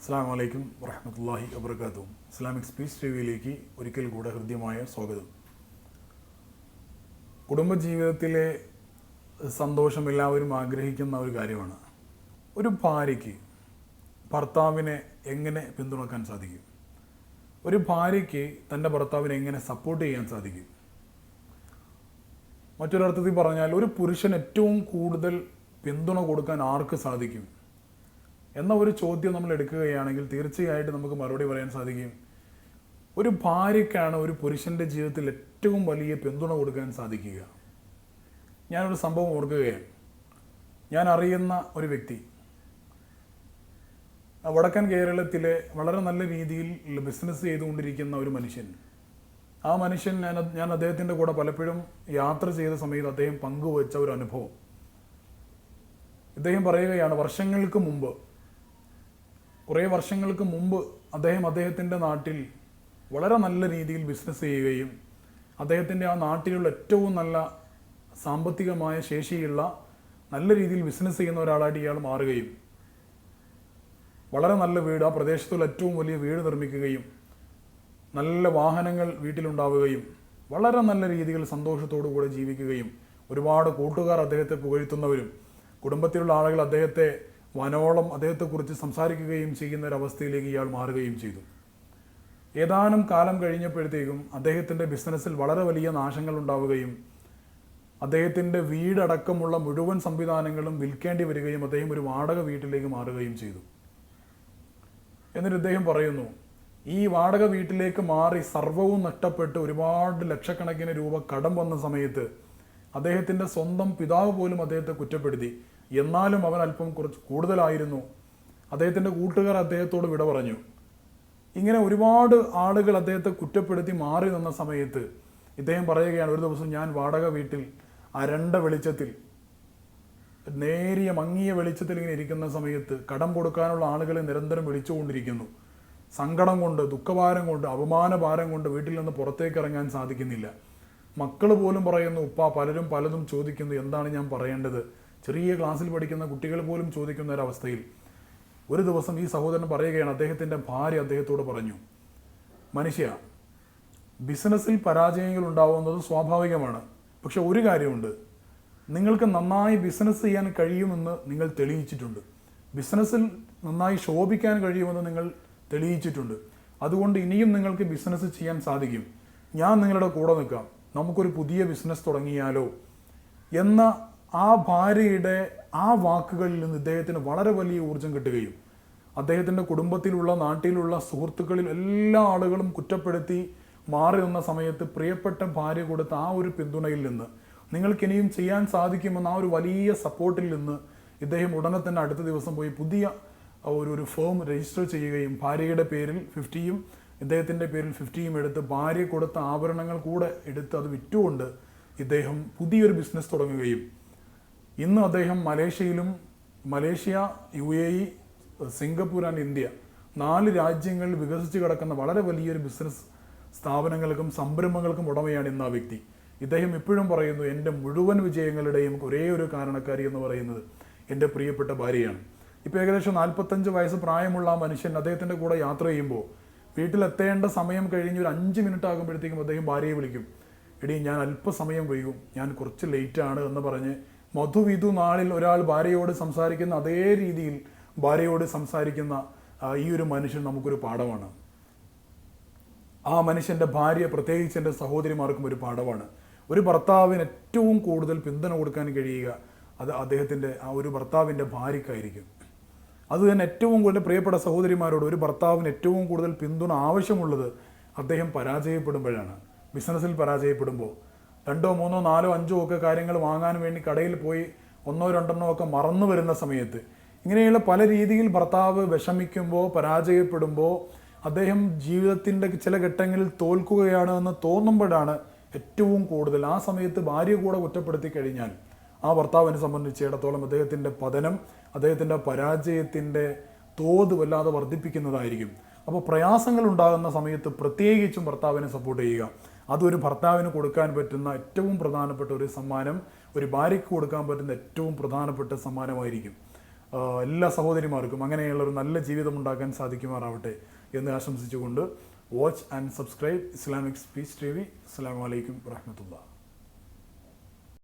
അസ്സലാമു അലൈക്കും വറഹ്മത്തുള്ളാഹി വബറകാതുഹു. ഇസ്ലാമിക് സ്പീച്ച് ടിവിയിലേക്ക് ഒരിക്കൽ കൂടെ ഹൃദ്യമായ സ്വാഗതം. കുടുംബജീവിതത്തിലെ സന്തോഷം എല്ലാവരും ആഗ്രഹിക്കുന്ന ഒരു കാര്യമാണ്. ഒരു ഭാര്യയ്ക്ക് ഭർത്താവിനെ എങ്ങനെ പിന്തുണക്കാൻ സാധിക്കും? ഒരു ഭാര്യയ്ക്ക് തൻ്റെ ഭർത്താവിനെ എങ്ങനെ സപ്പോർട്ട് ചെയ്യാൻ സാധിക്കും? മറ്റൊരർത്ഥത്തിൽ പറഞ്ഞാൽ ഒരു പുരുഷൻ ഏറ്റവും കൂടുതൽ പിന്തുണ കൊടുക്കാൻ ആർക്ക് സാധിക്കും എന്ന ഒരു ചോദ്യം നമ്മൾ എടുക്കുകയാണെങ്കിൽ തീർച്ചയായിട്ടും നമുക്ക് മറുപടി പറയാൻ സാധിക്കും. ഒരു ഭാര്യയ്ക്കാണ് ഒരു പുരുഷൻ്റെ ജീവിതത്തിൽ ഏറ്റവും വലിയ പിന്തുണ കൊടുക്കാൻ സാധിക്കുക. ഞാനൊരു സംഭവം ഓർക്കുകയാണ്. ഞാൻ അറിയുന്ന ഒരു വ്യക്തി വടക്കൻ കേരളത്തിലെ വളരെ നല്ല രീതിയിൽ ബിസിനസ് ചെയ്തുകൊണ്ടിരിക്കുന്ന ഒരു മനുഷ്യൻ. ആ മനുഷ്യൻ ഞാൻ അദ്ദേഹത്തിൻ്റെ കൂടെ പലപ്പോഴും യാത്ര ചെയ്ത സമയത്ത് അദ്ദേഹം പങ്കുവച്ച ഒരു അനുഭവം. ഇദ്ദേഹം പറയുകയാണ്, കുറേ വർഷങ്ങൾക്ക് മുമ്പ് അദ്ദേഹത്തിൻ്റെ നാട്ടിൽ വളരെ നല്ല രീതിയിൽ ബിസിനസ് ചെയ്യുകയും അദ്ദേഹത്തിൻ്റെ ആ നാട്ടിലുള്ള ഏറ്റവും നല്ല സാമ്പത്തികമായ ശേഷിയുള്ള നല്ല രീതിയിൽ ബിസിനസ് ചെയ്യുന്ന ഒരാളായിട്ട് ഇയാൾ മാറുകയും വളരെ നല്ല വീട്, ആ പ്രദേശത്തുള്ള ഏറ്റവും വലിയ വീട് നിർമ്മിക്കുകയും നല്ല വാഹനങ്ങൾ വീട്ടിലുണ്ടാവുകയും വളരെ നല്ല രീതിയിൽ സന്തോഷത്തോടു കൂടെ ജീവിക്കുകയും ഒരുപാട് കൂട്ടുകാർ അദ്ദേഹത്തെ പുകഴ്ത്തുന്നവരും കുടുംബത്തിലുള്ള ആളുകൾ അദ്ദേഹത്തെ വനോളം അദ്ദേഹത്തെക്കുറിച്ച് സംസാരിക്കുകയും ചെയ്യുന്ന ഒരവസ്ഥയിലേക്ക് ഇയാൾ മാറുകയും ചെയ്തു. ഏതാനും കാലം കഴിഞ്ഞപ്പോഴത്തേക്കും അദ്ദേഹത്തിൻ്റെ ബിസിനസ്സിൽ വളരെ വലിയ നാശങ്ങൾ ഉണ്ടാവുകയും അദ്ദേഹത്തിൻ്റെ വീടടക്കമുള്ള മുഴുവൻ സംവിധാനങ്ങളും വിൽക്കേണ്ടി വരികയും അദ്ദേഹം ഒരു വാടക വീട്ടിലേക്ക് മാറുകയും ചെയ്തു. എന്നിട്ട് ഇദ്ദേഹം പറയുന്നു, ഈ വാടക വീട്ടിലേക്ക് മാറി സർവ്വവും നഷ്ടപ്പെട്ട് ഒരുപാട് ലക്ഷക്കണക്കിന് രൂപ കടം വന്ന സമയത്ത് അദ്ദേഹത്തിൻ്റെ സ്വന്തം പിതാവ് പോലും അദ്ദേഹത്തെ കുറ്റപ്പെടുത്തി. എന്നാലും അവൻ അല്പം കുറച്ച് കൂടുതലായിരുന്നു. അദ്ദേഹത്തിൻ്റെ കൂട്ടുകാർ അദ്ദേഹത്തോട് വിട പറഞ്ഞു. ഇങ്ങനെ ഒരുപാട് ആളുകൾ അദ്ദേഹത്തെ കുറ്റപ്പെടുത്തി മാറി നിന്ന സമയത്ത് ഇദ്ദേഹം പറയുകയാണ്, ഒരു ദിവസം ഞാൻ വാടക വീട്ടിൽ അരണ്ട വെളിച്ചത്തിൽ, നേരിയ മങ്ങിയ വെളിച്ചത്തിൽ ഇങ്ങനെ ഇരിക്കുന്ന സമയത്ത് കടം കൊടുക്കാനുള്ള ആളുകളെ നിരന്തരം വിളിച്ചുകൊണ്ടിരിക്കുന്നു. സങ്കടം കൊണ്ട്, ദുഃഖഭാരം കൊണ്ട്, അപമാനഭാരം കൊണ്ട് വീട്ടിൽ നിന്ന് പുറത്തേക്ക് ഇറങ്ങാൻ സാധിക്കുന്നില്ല. മക്കൾ പോലും പറയുന്നു, ഉപ്പ പലരും പലതും ചോദിക്കുന്നു, എന്താണ് ഞാൻ പറയേണ്ടത്? ചെറിയ ക്ലാസ്സിൽ പഠിക്കുന്ന കുട്ടികൾ പോലും ചോദിക്കുന്ന ഒരവസ്ഥയിൽ ഒരു ദിവസം ഈ സഹോദരൻ പറയുകയാണ്, അദ്ദേഹത്തിൻ്റെ ഭാര്യ അദ്ദേഹത്തോട് പറഞ്ഞു, മനുഷ്യ, ബിസിനസ്സിൽ പരാജയങ്ങൾ ഉണ്ടാവുന്നത് സ്വാഭാവികമാണ്. പക്ഷെ ഒരു കാര്യമുണ്ട്, നിങ്ങൾക്ക് നന്നായി ബിസിനസ് ചെയ്യാൻ കഴിയുമെന്ന് നിങ്ങൾ തെളിയിച്ചിട്ടുണ്ട്. ബിസിനസ്സിൽ നന്നായി ശോഭിക്കാൻ കഴിയുമെന്ന് നിങ്ങൾ തെളിയിച്ചിട്ടുണ്ട്. അതുകൊണ്ട് ഇനിയും നിങ്ങൾക്ക് ബിസിനസ് ചെയ്യാൻ സാധിക്കും. ഞാൻ നിങ്ങളുടെ കൂടെ നിൽക്കാം, നമുക്കൊരു പുതിയ ബിസിനസ് തുടങ്ങിയാലോ എന്ന ആ ഭാര്യയുടെ ആ വാക്കുകളിൽ നിന്ന് ഇദ്ദേഹത്തിന് വളരെ വലിയ ഊർജം കിട്ടുകയും അദ്ദേഹത്തിൻ്റെ കുടുംബത്തിലുള്ള നാട്ടിലുള്ള സുഹൃത്തുക്കളിൽ എല്ലാ ആളുകളും കുറ്റപ്പെടുത്തി മാറി നിന്ന സമയത്ത് പ്രിയപ്പെട്ട ഭാര്യ കൊടുത്ത ആ ഒരു പിന്തുണയിൽ നിന്ന് നിങ്ങൾക്കിനിയും ചെയ്യാൻ സാധിക്കുമെന്ന ആ ഒരു വലിയ സപ്പോർട്ടിൽ നിന്ന് ഇദ്ദേഹം ഉടനെ തന്നെ അടുത്ത ദിവസം പോയി പുതിയ ഒരു ഫേം രജിസ്റ്റർ ചെയ്യുകയും ഭാര്യയുടെ പേരിൽ 50യും ഇദ്ദേഹത്തിൻ്റെ പേരിൽ 50യും എടുത്ത് ഭാര്യ കൊടുത്ത ആഭരണങ്ങൾ കൂടെ എടുത്ത് അത് വിറ്റുകൊണ്ട് ഇദ്ദേഹം പുതിയൊരു ബിസിനസ് തുടങ്ങുകയും ഇന്ന് അദ്ദേഹം Malaysia, UAE, Singapore and India 4 രാജ്യങ്ങളിൽ വികസിച്ച് കിടക്കുന്ന വളരെ വലിയൊരു ബിസിനസ് സ്ഥാപനങ്ങൾക്കും സംരംഭങ്ങൾക്കും ഉടമയാണ് ഇന്ന് ആ വ്യക്തി. ഇദ്ദേഹം ഇപ്പോഴും പറയുന്നു, എൻ്റെ മുഴുവൻ വിജയങ്ങളുടെയും ഒരേ ഒരു കാരണക്കാരി എന്ന് പറയുന്നത് എൻ്റെ പ്രിയപ്പെട്ട ഭാര്യയാണ്. ഇപ്പോൾ ഏകദേശം 45 വയസ്സ് പ്രായമുള്ള ആ മനുഷ്യൻ അദ്ദേഹത്തിൻ്റെ കൂടെ യാത്ര ചെയ്യുമ്പോൾ വീട്ടിലെത്തേണ്ട സമയം കഴിഞ്ഞ് ഒരു 5 മിനിറ്റ് ആകുമ്പോഴത്തേക്കും അദ്ദേഹം ഭാര്യയെ വിളിക്കും, എടീ ഞാൻ അല്പസമയം വൈകും, ഞാൻ കുറച്ച് ലേറ്റാണ് എന്ന് പറഞ്ഞ് മധുവിധു നാളിൽ ഒരാൾ ഭാര്യയോട് സംസാരിക്കുന്ന അതേ രീതിയിൽ ഭാര്യയോട് സംസാരിക്കുന്ന ഈ ഒരു മനുഷ്യൻ നമുക്കൊരു പാഠമാണ്. ആ മനുഷ്യൻ്റെ ഭാര്യ, പ്രത്യേകിച്ച് എൻ്റെ സഹോദരിമാർക്കും ഒരു പാഠമാണ്. ഒരു ഭർത്താവിന് ഏറ്റവും കൂടുതൽ പിന്തുണ കൊടുക്കാൻ കഴിയുക അത് അദ്ദേഹത്തിൻ്റെ ആ ഒരു ഭർത്താവിൻ്റെ ഭാര്യയ്ക്കായിരിക്കും. അതുതന്നെ ഏറ്റവും കൂടുതൽ പ്രിയപ്പെട്ട സഹോദരിമാരോട്, ഒരു ഭർത്താവിന് ഏറ്റവും കൂടുതൽ പിന്തുണ ആവശ്യമുള്ളത് അദ്ദേഹം പരാജയപ്പെടുമ്പോഴാണ്. ബിസിനസ്സിൽ പരാജയപ്പെടുമ്പോൾ 2, 3, 4, 5 ഒക്കെ കാര്യങ്ങൾ വാങ്ങാൻ വേണ്ടി കടയിൽ പോയി 1, 2 ഒക്കെ മറന്നു വരുന്ന സമയത്ത് ഇങ്ങനെയുള്ള പല രീതിയിൽ ഭർത്താവ് വിഷമിക്കുമ്പോൾ, പരാജയപ്പെടുമ്പോൾ, അദ്ദേഹം ജീവിതത്തിൻ്റെ ചില ഘട്ടങ്ങളിൽ തോൽക്കുകയാണ് എന്ന് തോന്നുമ്പോഴാണ് ഏറ്റവും കൂടുതൽ ആ സമയത്ത് ഭാര്യ കൂടെ കുറ്റപ്പെടുത്തി കഴിഞ്ഞാൽ ആ ഭർത്താവിനെ സംബന്ധിച്ചിടത്തോളം അദ്ദേഹത്തിൻ്റെ പതനം, അദ്ദേഹത്തിൻ്റെ പരാജയത്തിൻ്റെ തോത് വല്ലാതെ വർദ്ധിപ്പിക്കുന്നതായിരിക്കും. അപ്പോൾ പ്രയാസങ്ങൾ ഉണ്ടാകുന്ന സമയത്ത് പ്രത്യേകിച്ചും ഭർത്താവിനെ സപ്പോർട്ട് ചെയ്യുക. അതൊരു ഭർത്താവിന് കൊടുക്കാൻ പറ്റുന്ന ഏറ്റവും പ്രധാനപ്പെട്ട ഒരു സമ്മാനം, ഒരു ഭാര്യയ്ക്ക് കൊടുക്കാൻ പറ്റുന്ന ഏറ്റവും പ്രധാനപ്പെട്ട സമ്മാനമായിരിക്കും. എല്ലാ സഹോദരിമാർക്കും അങ്ങനെയുള്ള ഒരു നല്ല ജീവിതം ഉണ്ടാക്കാൻ സാധിക്കുമാറാവട്ടെ എന്ന് ആശംസിച്ചുകൊണ്ട് watch and subscribe Islamic speech TV. അസ്സലാമു അലൈക്കും വറഹ്മത്തുള്ളാഹി.